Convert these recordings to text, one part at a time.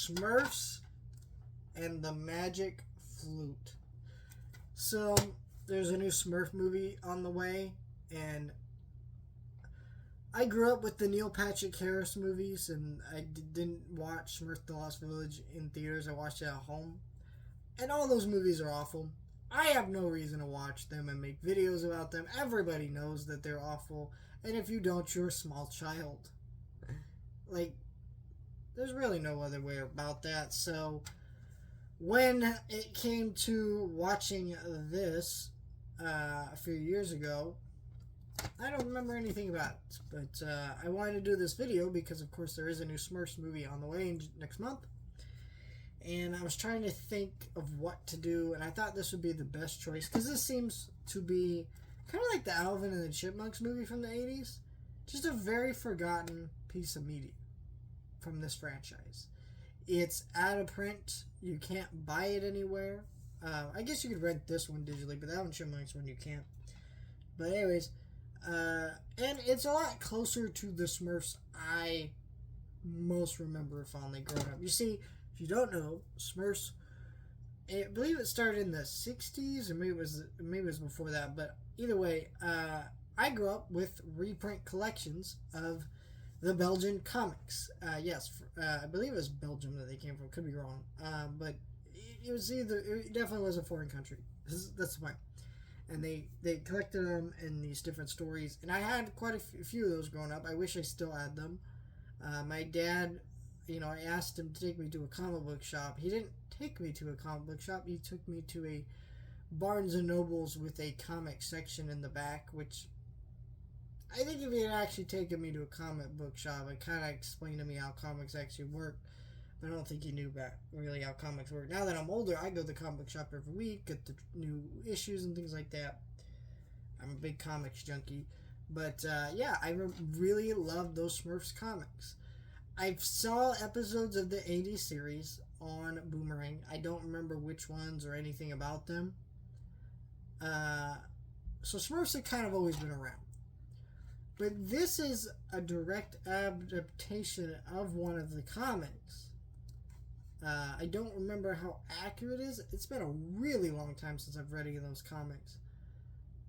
Smurfs and the Magic Flute. So, there's a new Smurf movie on the way, and I grew up with the Neil Patrick Harris movies, and I didn't watch Smurf the Lost Village in theaters. I watched it at home. And all those movies are awful. I have no reason to watch them and make videos about them. Everybody knows that they're awful. And if you don't, you're a small child. Like, there's really no other way about that. So, when it came to watching this a few years ago, I don't remember anything about it. But I wanted to do this video because, of course, there is a new Smurfs movie on the way next month. And I was trying to think of what to do, and I thought this would be the best choice because this seems to be kind of like the Alvin and the Chipmunks movie from the 80s. Just a very forgotten piece of media from this franchise. It's out of print. You can't buy it anywhere. I guess you could rent this one digitally, but the Alvin Chipmunks one you can't. But anyways, and it's a lot closer to the Smurfs I most remember fondly growing up. You see, if you don't know, Smurfs, I believe it started in the 60s, or maybe it was before that, but either way, I grew up with reprint collections of the Belgian comics. Yes, I believe it was Belgium that they came from, could be wrong, but it definitely was a foreign country. That's the point. And they collected them in these different stories, and I had quite a few of those growing up. I wish I still had them. My dad, I asked him to take me to a comic book shop. He didn't take me to a comic book shop. He took me to a Barnes & Nobles with a comic section in the back, which I think if he had actually taken me to a comic book shop, it kind of explained to me how comics actually work. But I don't think he knew about really how comics work. Now that I'm older, I go to the comic book shop every week, get the new issues and things like that. I'm a big comics junkie. But yeah, I really love those Smurfs comics. I saw episodes of the 80s series on Boomerang. I don't remember which ones or anything about them. So Smurfs have kind of always been around. But this is a direct adaptation of one of the comics. I don't remember how accurate it is. It's been a really long time since I've read any of those comics.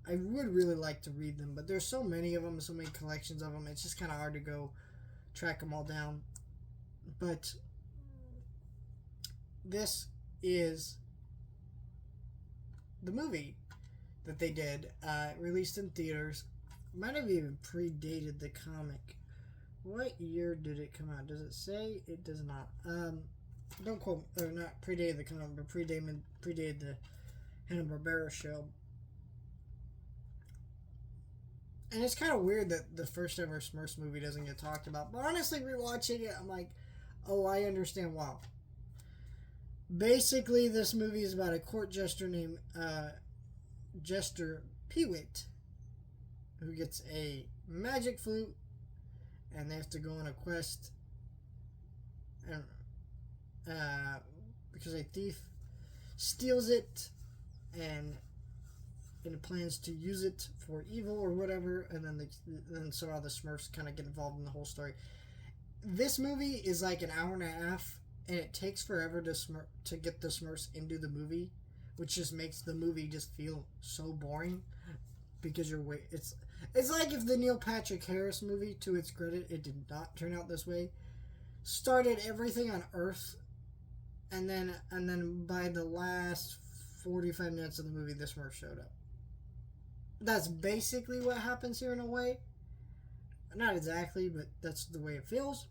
I would really like to read them, but there's so many of them, so many collections of them, it's just kind of hard to go track them all down. But this is the movie that they did, released in theaters. Might have even predated the comic. What year did it come out? Does it say? It does not. Don't quote, or not predated the comic, but predated the Hanna-Barbera show. And it's kind of weird that the first ever Smurfs movie doesn't get talked about. But honestly, rewatching it, I'm like, oh, I understand. Wow. Basically, this movie is about a court jester named Jester Peewit, who gets a magic flute, and they have to go on a quest, and because a thief steals it, and plans to use it for evil or whatever, and then so all the Smurfs kind of get involved in the whole story. This movie is like an hour and a half, and it takes forever to get the Smurfs into the movie, which just makes the movie just feel so boring because it's like if the Neil Patrick Harris movie, to its credit, it did not turn out this way, started everything on Earth, and then by the last 45 minutes of the movie, the Smurfs showed up. That's basically what happens here in a way. Not exactly, but that's the way it feels.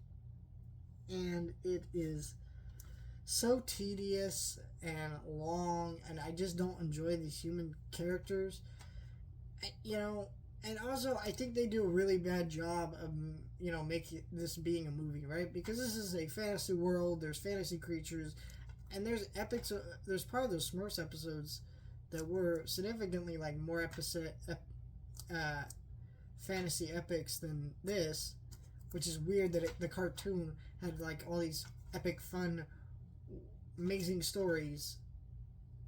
And it is so tedious and long, and I just don't enjoy these human characters. And also I think they do a really bad job of, making this being a movie, right? Because this is a fantasy world, there's fantasy creatures, and there's part of those Smurfs episodes that were significantly like more fantasy epics than this, which is weird that the cartoon had like all these epic, fun, amazing stories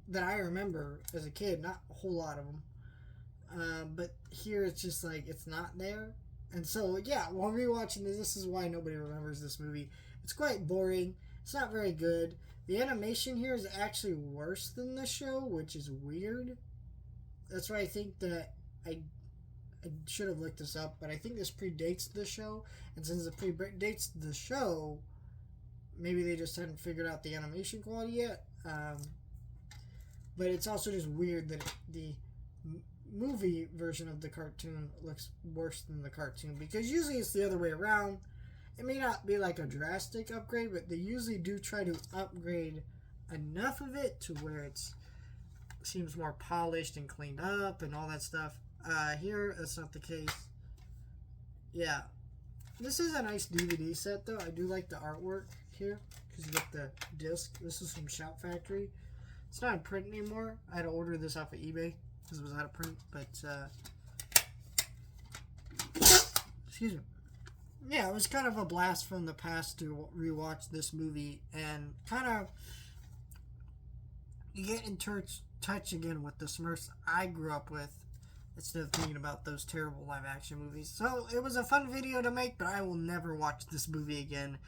that I remember as a kid. Not a whole lot of them, but here it's just like it's not there. And so yeah, while rewatching this is why nobody remembers this movie. It's quite boring, It's not very good. The animation here is actually worse than the show, which is weird. That's why I think that I should have looked this up, but I think this predates the show. And since it predates the show, maybe they just hadn't figured out the animation quality yet. But it's also just weird that the movie version of the cartoon looks worse than the cartoon, because usually it's the other way around. It may not be like a drastic upgrade, but they usually do try to upgrade enough of it to where it seems more polished and cleaned up and all that stuff. Here, that's not the case. Yeah. This is a nice DVD set, though. I do like the artwork here, because you get the disc. This is from Shout Factory. It's not in print anymore. I had to order this off of eBay because it was out of print, but excuse me. Yeah, it was kind of a blast from the past to rewatch this movie, and kind of you get in touch again with the Smurfs I grew up with, instead of thinking about those terrible live action movies. So it was a fun video to make, but I will never watch this movie again.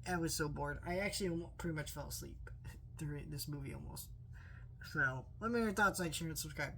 I was so bored. I actually pretty much fell asleep through this movie almost. So let me know your thoughts, like, share, and subscribe.